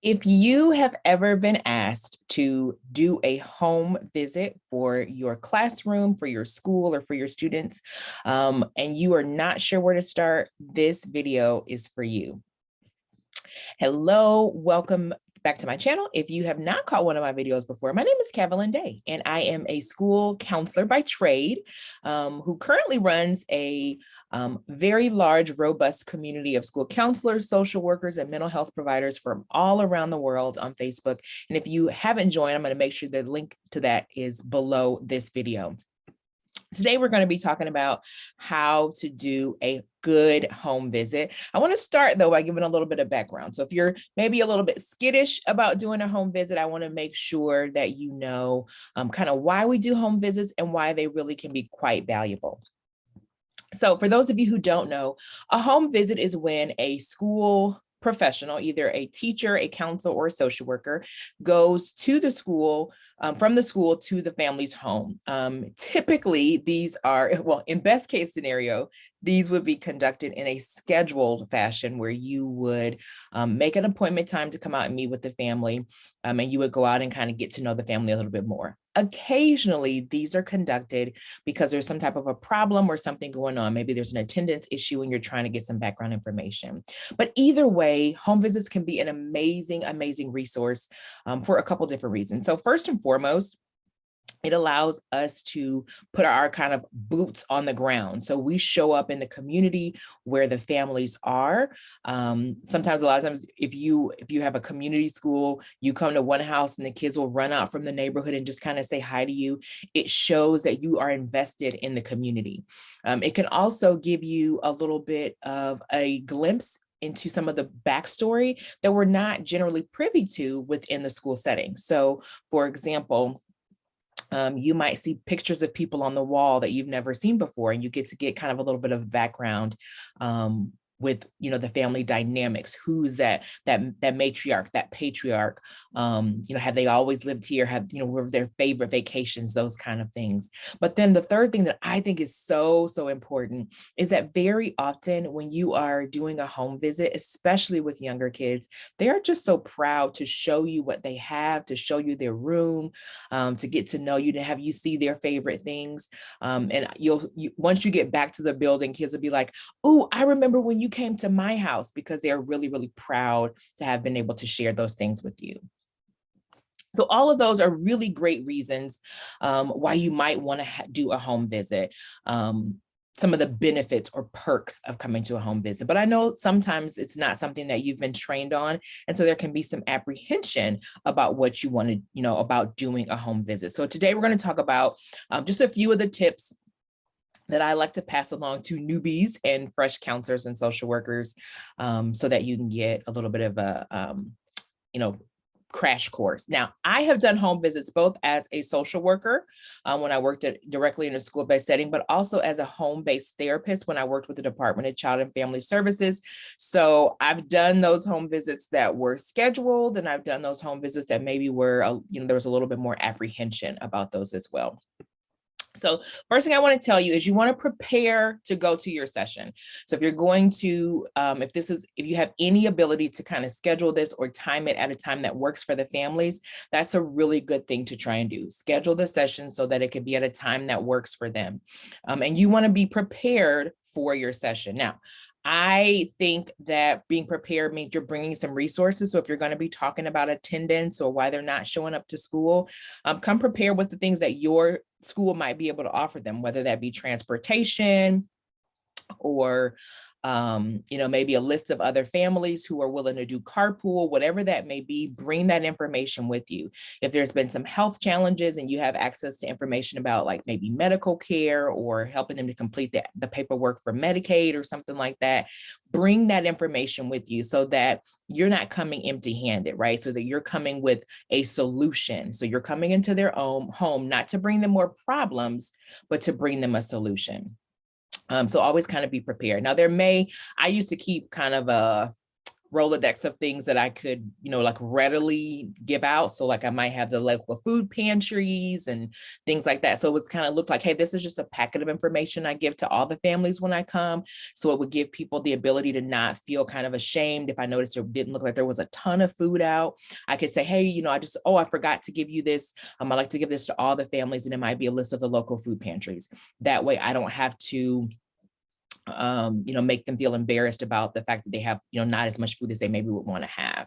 If you have ever been asked to do a home visit for your classroom, for your school, or for your students, and you are not sure where to start, this video is for you. Hello, welcome back to my channel. If you have not caught one of my videos before, my name is Kavalyn Day, and I am a school counselor by trade who currently runs a very large, robust community of school counselors, social workers, and mental health providers from all around the world on Facebook. And if you haven't joined, I'm going to make sure the link to that is below this video. Today, we're going to be talking about how to do a good home visit. I want to start, though, by giving a little bit of background. So if you're maybe a little bit skittish about doing a home visit, I want to make sure that you know kind of why we do home visits and why they really can be quite valuable. So for those of you who don't know, a home visit is when a school professional, either a teacher, a counselor, or a social worker, goes to the school, from the school to the family's home. Typically, these are, well, in best case scenario, these would be conducted in a scheduled fashion where you would make an appointment time to come out and meet with the family, and you would go out and kind of get to know the family a little bit more. Occasionally, these are conducted because there's some type of a problem or something going on. Maybe there's an attendance issue and you're trying to get some background information. But either way, home visits can be an amazing, amazing resource for a couple different reasons. So first and foremost, it allows us to put our kind of boots on the ground. So we show up in the community where the families are. Sometimes, a lot of times, if you have a community school, you come to one house and the kids will run out from the neighborhood and just kind of say hi to you. It shows that you are invested in the community. It can also give you a little bit of a glimpse into some of the backstory that we're not generally privy to within the school setting. So, for example, you might see pictures of people on the wall that you've never seen before, and you get to get kind of a little bit of background with, you know, the family dynamics. Who's that matriarch, that patriarch? You know, have they always lived here? Have, you know, were their favorite vacations? Those kind of things. But then the third thing that I think is so important is that very often when you are doing a home visit, especially with younger kids, they are just so proud to show you what they have, to show you their room, to get to know you, to have you see their favorite things. And once you get back to the building, kids will be like, "Oh, I remember when you came to my house," because they're really, really proud to have been able to share those things with you. So all of those are really great reasons why you might want to do a home visit. Some of the benefits or perks of coming to a home visit. But I know sometimes it's not something that you've been trained on. And so there can be some apprehension about what you want to, you know, about doing a home visit. So today we're going to talk about just a few of the tips that I like to pass along to newbies and fresh counselors and social workers, so that you can get a little bit of a, you know, crash course. Now, I have done home visits both as a social worker when I worked directly in a school-based setting, but also as a home-based therapist when I worked with the Department of Child and Family Services. So I've done those home visits that were scheduled, and I've done those home visits that maybe were, you know, there was a little bit more apprehension about those as well. So first thing I want to tell you is you want to prepare to go to your session. So if you're going to, if you have any ability to kind of schedule this or time it at a time that works for the families, that's a really good thing to try and do. Schedule the session so that it could be at a time that works for them. And you want to be prepared for your session. Now, I think that being prepared means you're bringing some resources. So if you're going to be talking about attendance or why they're not showing up to school, come prepared with the things that your school might be able to offer them, whether that be transportation or you know, maybe a list of other families who are willing to do carpool, whatever that may be. Bring that information with you. If there's been some health challenges and you have access to information about like maybe medical care or helping them to complete the paperwork for Medicaid or something like that, bring that information with you so that you're not coming empty-handed, right? So that you're coming with a solution. So you're coming into their own home, not to bring them more problems, but to bring them a solution. So always kind of be prepared. Now I used to keep kind of Rolodex of things that I could, like readily give out. So like I might have the local food pantries and things like that. So it's kind of looked like, hey, this is just a packet of information I give to all the families when I come. So it would give people the ability to not feel kind of ashamed if I noticed it didn't look like there was a ton of food out. I could say, hey, I forgot to give you this. I'd like to give this to all the families, and it might be a list of the local food pantries. That way I don't have to make them feel embarrassed about the fact that they have, not as much food as they maybe would want to have.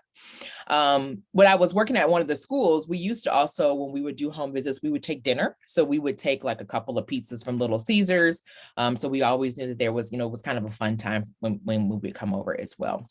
When I was working at one of the schools, we used to also, when we would do home visits, we would take dinner. So we would take like a couple of pizzas from Little Caesars. So we always knew that there was, it was kind of a fun time when we would come over as well.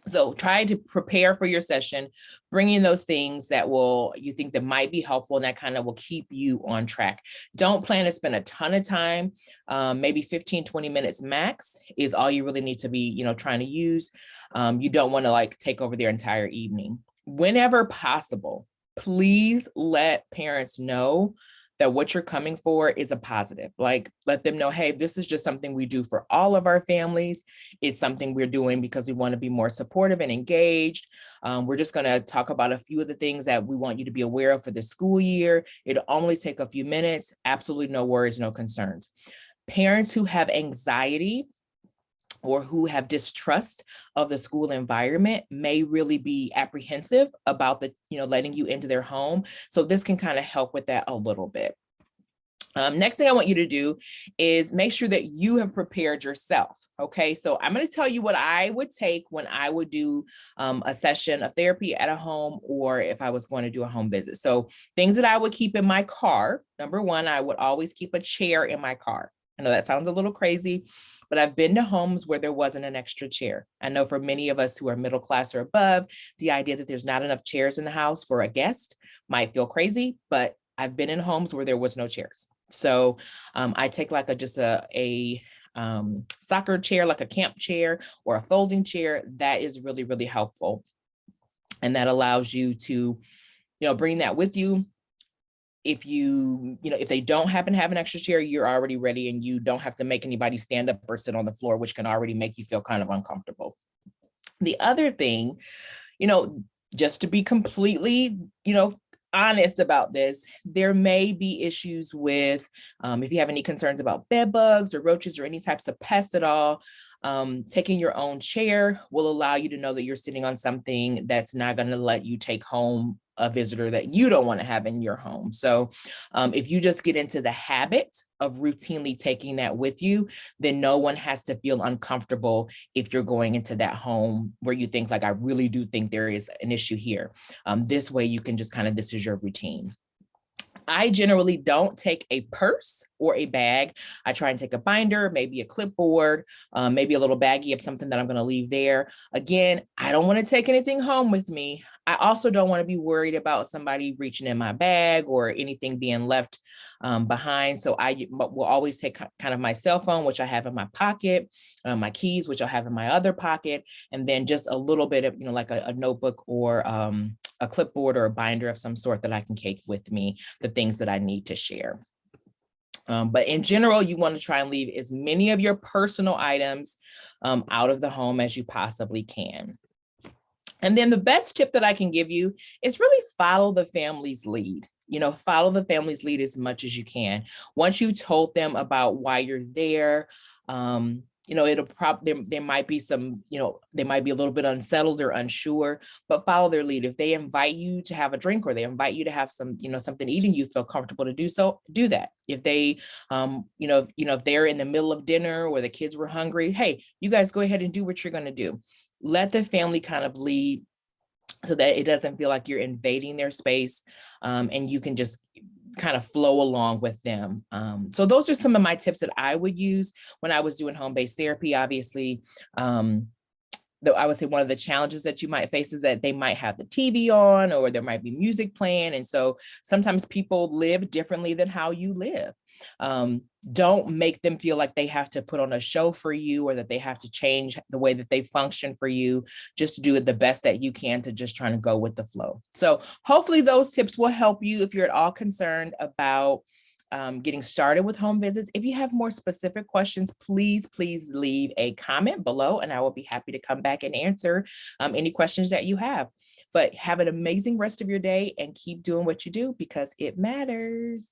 So try to prepare for your session, bring in those things that you think that might be helpful, and that kind of will keep you on track. Don't plan to spend a ton of time. Maybe 15, 20 minutes max is all you really need to be, trying to use. You don't want to like take over their entire evening. Whenever possible, please let parents know that what you're coming for is a positive. Like, let them know, hey, this is just something we do for all of our families. It's something we're doing because we want to be more supportive and engaged. We're just going to talk about a few of the things that we want you to be aware of for the school year. It'll only take a few minutes. Absolutely no worries, no concerns. Parents who have anxiety or who have distrust of the school environment may really be apprehensive about letting you into their home. So this can kind of help with that a little bit. Next thing I want you to do is make sure that you have prepared yourself. Okay, so I'm going to tell you what I would take when I would do a session of therapy at a home, or if I was going to do a home visit. So things that I would keep in my car. Number one, I would always keep a chair in my car. I know that sounds a little crazy, but I've been to homes where there wasn't an extra chair. I know for many of us who are middle class or above, the idea that there's not enough chairs in the house for a guest might feel crazy, but I've been in homes where there was no chairs. So I take like a soccer chair, like a camp chair or a folding chair. That is really, really helpful. And that allows you to, bring that with you. If if they don't happen to have an extra chair, you're already ready and you don't have to make anybody stand up or sit on the floor, which can already make you feel kind of uncomfortable. The other thing, just to be completely, honest about this, there may be issues with, if you have any concerns about bed bugs or roaches or any types of pests at all, taking your own chair will allow you to know that you're sitting on something that's not going to let you take home a visitor that you don't want to have in your home. So if you just get into the habit of routinely taking that with you, then no one has to feel uncomfortable if you're going into that home where you think like, I really do think there is an issue here. This way you can just kind of, this is your routine. I generally don't take a purse or a bag. I try and take a binder, maybe a clipboard, maybe a little baggie of something that I'm going to leave there. Again, I don't want to take anything home with me. I also don't want to be worried about somebody reaching in my bag or anything being left behind. So I will always take kind of my cell phone, which I have in my pocket, my keys, which I'll have in my other pocket, and then just a little bit of, like a notebook or a clipboard or a binder of some sort that I can take with me, the things that I need to share. But in general, you want to try and leave as many of your personal items out of the home as you possibly can. And then the best tip that I can give you is really follow the family's lead. Follow the family's lead as much as you can. Once you told them about why you're there, there might be some, they might be a little bit unsettled or unsure, but follow their lead. If they invite you to have a drink or they invite you to have some, something eating, you feel comfortable to do so, do that. If they, if they're in the middle of dinner or the kids were hungry, hey, you guys go ahead and do what you're going to do. Let the family kind of lead so that it doesn't feel like you're invading their space, and you can just kind of flow along with them. So those are some of my tips that I would use when I was doing home-based therapy. Obviously, though I would say one of the challenges that you might face is that they might have the TV on or there might be music playing. And so sometimes people live differently than how you live. Don't make them feel like they have to put on a show for you or that they have to change the way that they function for you. Just do it the best that you can to just trying to go with the flow. So hopefully those tips will help you if you're at all concerned about getting started with home visits. If you have more specific questions, please leave a comment below and I will be happy to come back and answer any questions that you have. But have an amazing rest of your day and keep doing what you do because it matters.